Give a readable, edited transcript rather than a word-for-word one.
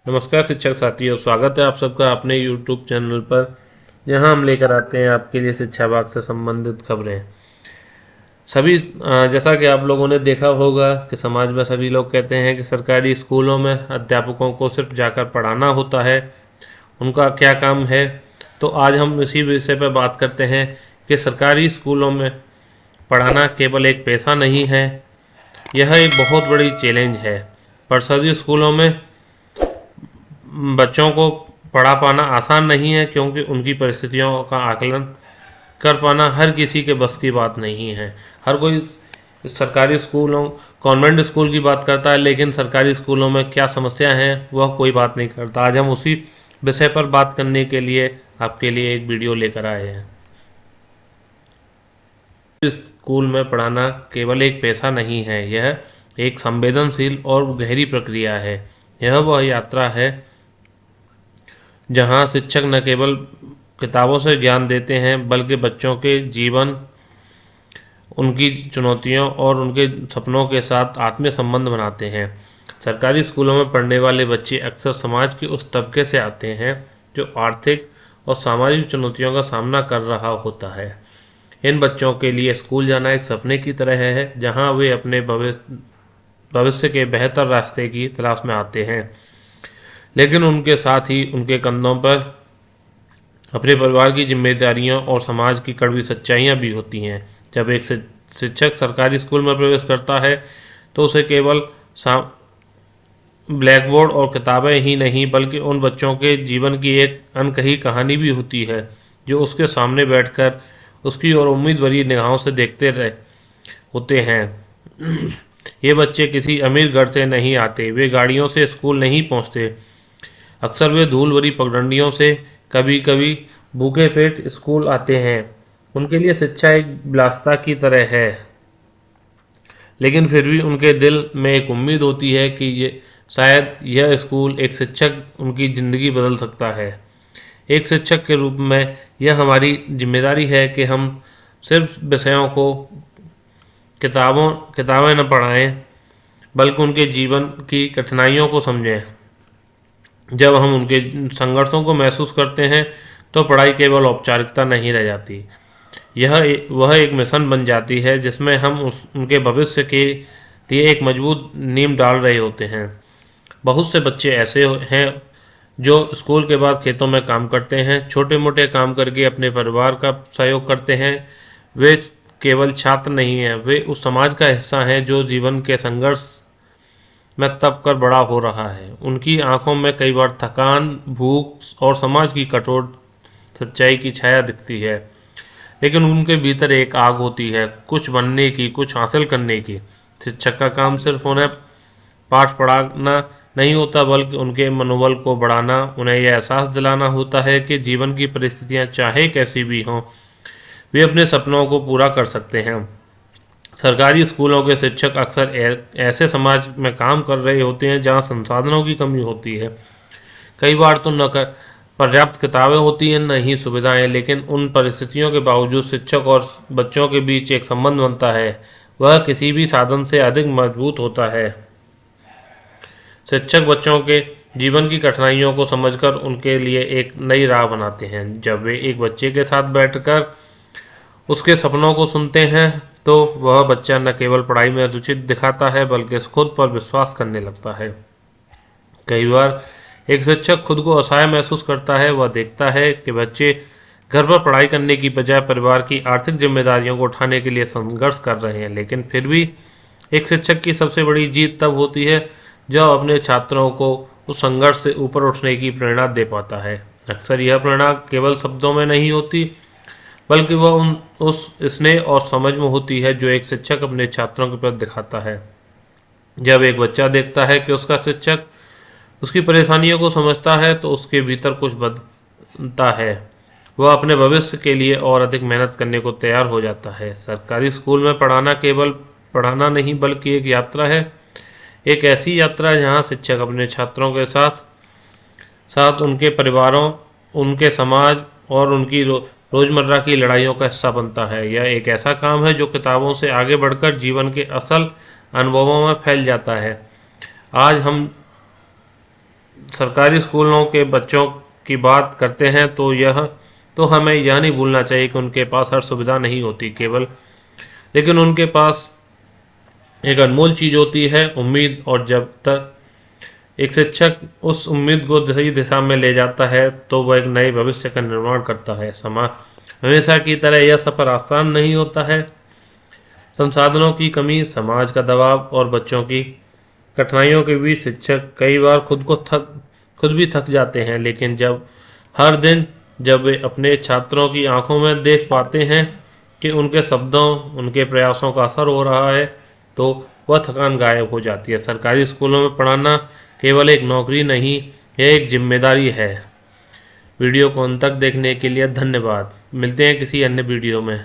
नमस्कार शिक्षक साथियों, स्वागत है आप सबका अपने YouTube चैनल पर। यहाँ हम लेकर आते हैं आपके लिए शिक्षा विभाग से संबंधित खबरें। जैसा कि आप लोगों ने देखा होगा कि समाज में सभी लोग कहते हैं कि सरकारी स्कूलों में अध्यापकों को सिर्फ जाकर पढ़ाना होता है, उनका क्या काम है। तो आज हम इसी विषय पर बात करते हैं कि सरकारी स्कूलों में पढ़ाना केवल एक पेशा नहीं है, यह एक बहुत बड़ी चैलेंज है। पर सभी स्कूलों में बच्चों को पढ़ा पाना आसान नहीं है, क्योंकि उनकी परिस्थितियों का आकलन कर पाना हर किसी के बस की बात नहीं है। हर कोई सरकारी स्कूलों कॉन्वेंट स्कूल की बात करता है, लेकिन सरकारी स्कूलों में क्या समस्या है वह कोई बात नहीं करता। आज हम उसी विषय पर बात करने के लिए आपके लिए एक वीडियो लेकर आए हैं। स्कूल में पढ़ाना केवल एक पेशा नहीं है, यह एक संवेदनशील और गहरी प्रक्रिया है। यह वह यात्रा है जहाँ शिक्षक न केवल किताबों से ज्ञान देते हैं, बल्कि बच्चों के जीवन, उनकी चुनौतियों और उनके सपनों के साथ आत्मीय संबंध बनाते हैं। सरकारी स्कूलों में पढ़ने वाले बच्चे अक्सर समाज के उस तबके से आते हैं जो आर्थिक और सामाजिक चुनौतियों का सामना कर रहा होता है। इन बच्चों के लिए स्कूल जाना एक सपने की तरह है, जहां वे अपने भविष्य के बेहतर रास्ते की तलाश में आते हैं, लेकिन उनके साथ ही उनके कंधों पर अपने परिवार की जिम्मेदारियां और समाज की कड़वी सच्चाइयां भी होती हैं। जब एक शिक्षक सरकारी स्कूल में प्रवेश करता है तो उसे केवल ब्लैक बोर्ड और किताबें ही नहीं, बल्कि उन बच्चों के जीवन की एक अनकही कहानी भी होती है, जो उसके सामने बैठकर उसकी और उम्मीद भरी निगाहों से देखते रहे होते हैं। ये बच्चे किसी अमीर घर से नहीं आते, वे गाड़ियों से स्कूल नहीं पहुंचते। अक्सर वे धूल भरी पगडंडियों से, कभी कभी भूखे पेट स्कूल आते हैं। उनके लिए शिक्षा एक विलासिता की तरह है, लेकिन फिर भी उनके दिल में एक उम्मीद होती है कि शायद यह स्कूल, एक शिक्षक, उनकी ज़िंदगी बदल सकता है। एक शिक्षक के रूप में यह हमारी जिम्मेदारी है कि हम सिर्फ विषयों को किताबें न पढ़ाएं, बल्कि उनके जीवन की कठिनाइयों को समझें। जब हम उनके संघर्षों को महसूस करते हैं तो पढ़ाई केवल औपचारिकता नहीं रह जाती, वह एक मिशन बन जाती है जिसमें हम उनके भविष्य के लिए एक मजबूत नींव डाल रहे होते हैं। बहुत से बच्चे ऐसे हैं जो स्कूल के बाद खेतों में काम करते हैं, छोटे मोटे काम करके अपने परिवार का सहयोग करते हैं। वे केवल छात्र नहीं हैं, वे उस समाज का हिस्सा हैं जो जीवन के संघर्ष में तप कर बड़ा हो रहा है। उनकी आंखों में कई बार थकान, भूख और समाज की कठोर सच्चाई की छाया दिखती है, लेकिन उनके भीतर एक आग होती है, कुछ बनने की, कुछ हासिल करने की। शिक्षक का काम सिर्फ उन्हें पाठ पढ़ाना नहीं होता, बल्कि उनके मनोबल को बढ़ाना, उन्हें यह एहसास दिलाना होता है कि जीवन की परिस्थितियां चाहे कैसी भी हों, वे अपने सपनों को पूरा कर सकते हैं। सरकारी स्कूलों के शिक्षक अक्सर ऐसे समाज में काम कर रहे होते हैं जहां संसाधनों की कमी होती है। कई बार तो न पर्याप्त किताबें होती हैं, न ही सुविधाएं, लेकिन उन परिस्थितियों के बावजूद शिक्षक और बच्चों के बीच एक संबंध बनता है, वह किसी भी साधन से अधिक मजबूत होता है। शिक्षक बच्चों के जीवन की कठिनाइयों को समझकर उनके लिए एक नई राह बनाते हैं। जब वे एक बच्चे के साथ बैठकर उसके सपनों को सुनते हैं तो वह बच्चा न केवल पढ़ाई में रुचि दिखाता है, बल्कि खुद पर विश्वास करने लगता है। कई बार एक शिक्षक खुद को असहाय महसूस करता है। वह देखता है कि बच्चे घर पर पढ़ाई करने की बजाय परिवार की आर्थिक जिम्मेदारियों को उठाने के लिए संघर्ष कर रहे हैं, लेकिन फिर भी एक शिक्षक की सबसे बड़ी जीत तब होती है जब अपने छात्रों को उस संघर्ष से ऊपर उठने की प्रेरणा दे पाता है। अक्सर यह प्रेरणा केवल शब्दों में नहीं होती, बल्कि वह उस स्नेह और समझ में होती है जो एक शिक्षक अपने छात्रों के प्रति दिखाता है। जब एक बच्चा देखता है कि उसका शिक्षक उसकी परेशानियों को समझता है तो उसके भीतर कुछ बदलता है। वह अपने भविष्य के लिए और अधिक मेहनत करने को तैयार हो जाता है। सरकारी स्कूल में पढ़ाना केवल पढ़ाना नहीं, बल्कि एक यात्रा है, एक ऐसी यात्रा जहाँ शिक्षक अपने छात्रों के साथ साथ उनके परिवारों, उनके समाज और उनकी रोजमर्रा की लड़ाइयों का हिस्सा बनता है। यह एक ऐसा काम है जो किताबों से आगे बढ़कर जीवन के असल अनुभवों में फैल जाता है। आज हम सरकारी स्कूलों के बच्चों की बात करते हैं तो हमें यह नहीं भूलना चाहिए कि उनके पास हर सुविधा नहीं होती लेकिन उनके पास एक अनमोल चीज़ होती है, उम्मीद। और जब तक एक शिक्षक उस उम्मीद को सही दिशा में ले जाता है तो वह एक नए भविष्य का निर्माण करता है। हमेशा की तरह यह सफ़र आसान नहीं होता है। संसाधनों की कमी, समाज का दबाव और बच्चों की कठिनाइयों के बीच शिक्षक कई बार खुद भी थक जाते हैं, लेकिन हर दिन जब वे अपने छात्रों की आंखों में देख पाते हैं कि उनके शब्दों, उनके प्रयासों का असर हो रहा है, तो वह थकान गायब हो जाती है। सरकारी स्कूलों में पढ़ाना केवल एक नौकरी नहीं, यह एक जिम्मेदारी है। वीडियो को अंत तक देखने के लिए धन्यवाद। मिलते हैं किसी अन्य वीडियो में।